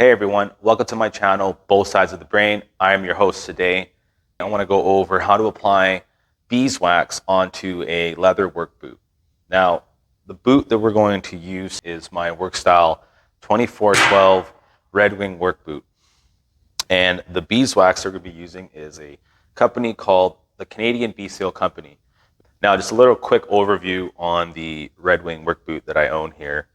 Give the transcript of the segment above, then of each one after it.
Hey everyone, welcome to my channel, Both Sides of the Brain. I am your host today. I want to go over how to apply beeswax onto a leather work boot. Now, the boot that we're going to use is my work style 2412 Red Wing work boot. And the beeswax we're going to be using is a company called the Canadian Beeseal company. Now, just a little quick overview on the Red Wing work boot that I own here.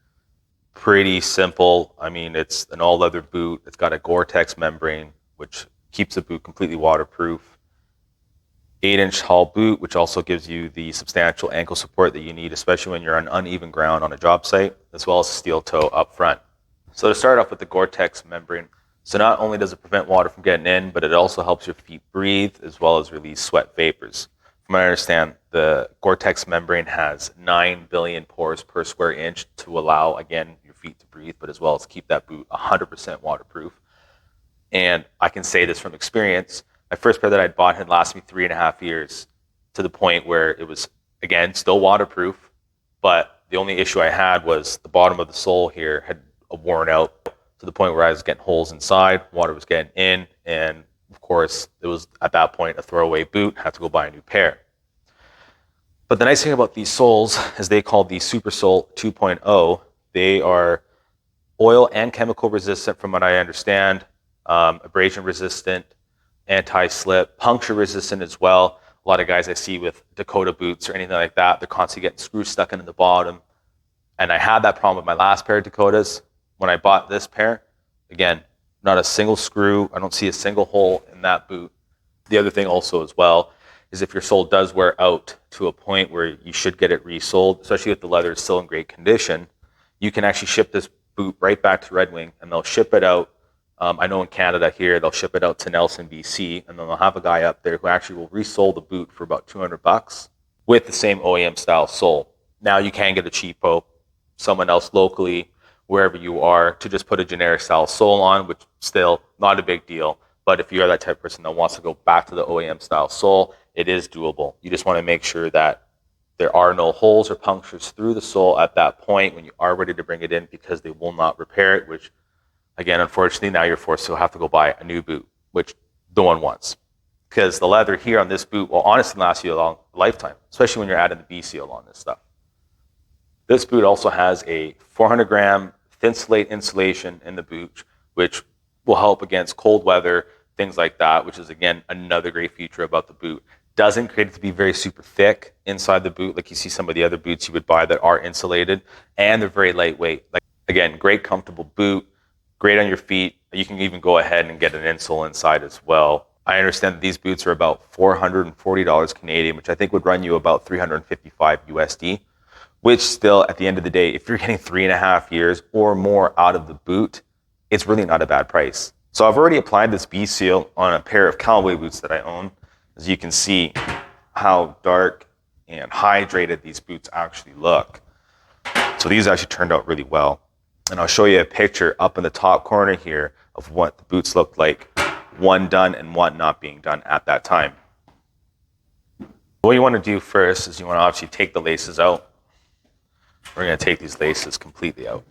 Pretty simple. I mean, it's an all leather boot. It's got a Gore-Tex membrane, which keeps the boot completely waterproof. 8-inch tall boot, which also gives you the substantial ankle support that you need, especially when you're on uneven ground on a job site, as well as a steel toe up front. So to start off with the Gore-Tex membrane, so not only does it prevent water from getting in, but it also helps your feet breathe as well as release sweat vapors. From what I understand, the Gore-Tex membrane has 9 billion pores per square inch to allow, again, your feet to breathe, but as well as keep that boot 100% waterproof. And I can say this from experience. My first pair that I'd bought had lasted me 3.5 years, to the point where it was, again, still waterproof, but the only issue I had was the bottom of the sole here had worn out to the point where I was getting holes inside, water was getting in, and of course, it was at that point a throwaway boot, had to go buy a new pair. But the nice thing about these soles is they call the Super Sole 2.0. They are oil and chemical resistant from what I understand, abrasion resistant, anti-slip, puncture resistant as well. A lot of guys I see with Dakota boots or anything like that, they're constantly getting screws stuck into the bottom. And I had that problem with my last pair of Dakotas. When I bought this pair, again, not a single screw. I don't see a single hole in that boot. The other thing also as well is if your sole does wear out to a point where you should get it resoled, especially if the leather is still in great condition, you can actually ship this boot right back to Red Wing and they'll ship it out. I know in Canada here, they'll ship it out to Nelson, BC, and then they'll have a guy up there who actually will resole the boot for about $200 with the same OEM style sole. Now you can get a cheapo, someone else locally, wherever you are, to just put a generic style sole on, which still not a big deal. But if you are that type of person that wants to go back to the OEM style sole, it is doable. You just want to make sure that there are no holes or punctures through the sole at that point when you are ready to bring it in, because they will not repair it, which, again, unfortunately, now you're forced to have to go buy a new boot, which no one wants. Because the leather here on this boot will honestly last you a long lifetime, especially when you're adding the Beeseal on this stuff. This boot also has a 400-gram thin slate insulation in the boot, which will help against cold weather, things like that, which is, again, another great feature about the boot. Doesn't create it to be very super thick inside the boot like you see some of the other boots you would buy that are insulated, and they're very lightweight. Like, again, great comfortable boot, great on your feet. You can even go ahead and get an insole inside as well. I understand that these boots are about $440 Canadian, which I think would run you about $355 USD. Which still, at the end of the day, if you're getting 3.5 years or more out of the boot, it's really not a bad price. So I've already applied this Beeseal on a pair of Cowboy Boots that I own. As you can see how dark and hydrated these boots actually look. So these actually turned out really well. And I'll show you a picture up in the top corner here of what the boots looked like, one done and one not being done at that time. What you want to do first is you want to obviously take the laces out. We're going to take these laces completely out.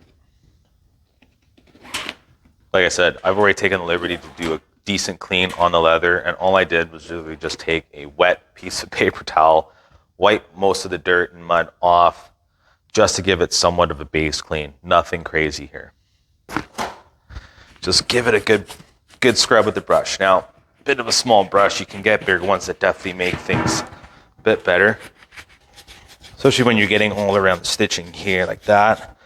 Like I said, I've already taken the liberty to do a decent clean on the leather, and all I did was really just take a wet piece of paper towel, wipe most of the dirt and mud off, just to give it somewhat of a base clean. Nothing crazy here. Just give it a good scrub with the brush. Now, a bit of a small brush, you can get bigger ones that definitely make things a bit better. Especially when you're getting all around the stitching here like that.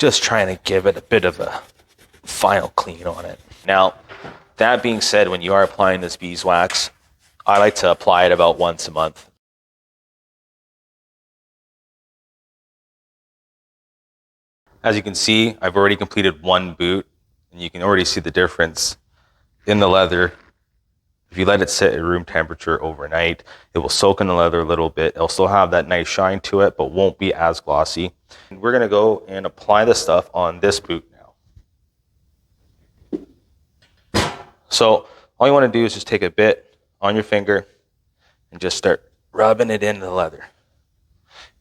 Just trying to give it a bit of a final clean on it. Now, that being said, when you are applying this beeswax, I like to apply it about once a month. As you can see, I've already completed one boot, and you can already see the difference in the leather. If you let it sit at room temperature overnight, it will soak in the leather a little bit. It'll still have that nice shine to it, but won't be as glossy. And we're going to go and apply this stuff on this boot now. So all you want to do is just take a bit on your finger and just start rubbing it into the leather.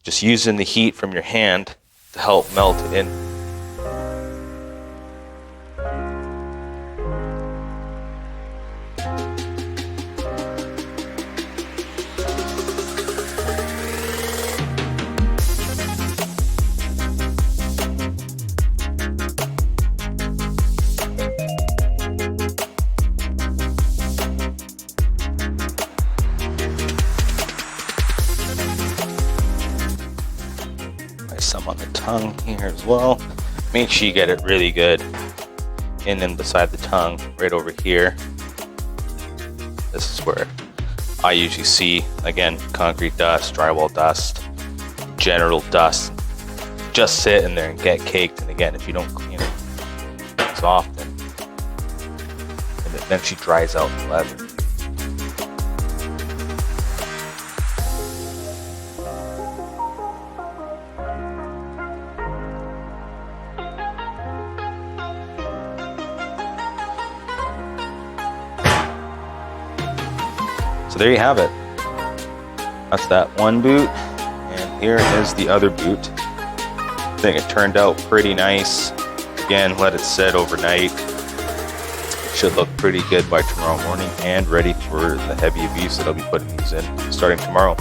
Just using the heat from your hand to help melt it in. tongue here as well. Make sure you get it really good in and beside the tongue, right over here. This is where I usually see, again, concrete dust, drywall dust, general dust. Just sit in there and get caked. And again, if you don't clean it as often, it eventually dries out the leather. So there you have it. That's that one boot, and here is the other boot. I think it turned out pretty nice. Again, let it sit overnight. It should look pretty good by tomorrow morning and ready for the heavy abuse that I'll be putting these in starting tomorrow.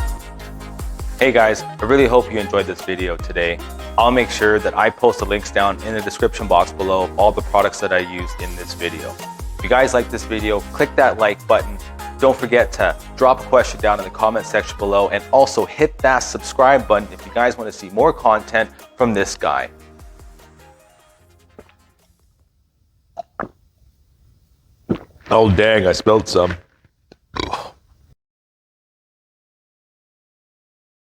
Hey guys, I really hope you enjoyed this video today. I'll make sure that I post the links down in the description box below of all the products that I used in this video. If you guys like this video, click that like button. Don't forget to drop a question down in the comment section below, and also hit that subscribe button if you guys want to see more content from this guy. Oh dang, I spilled some.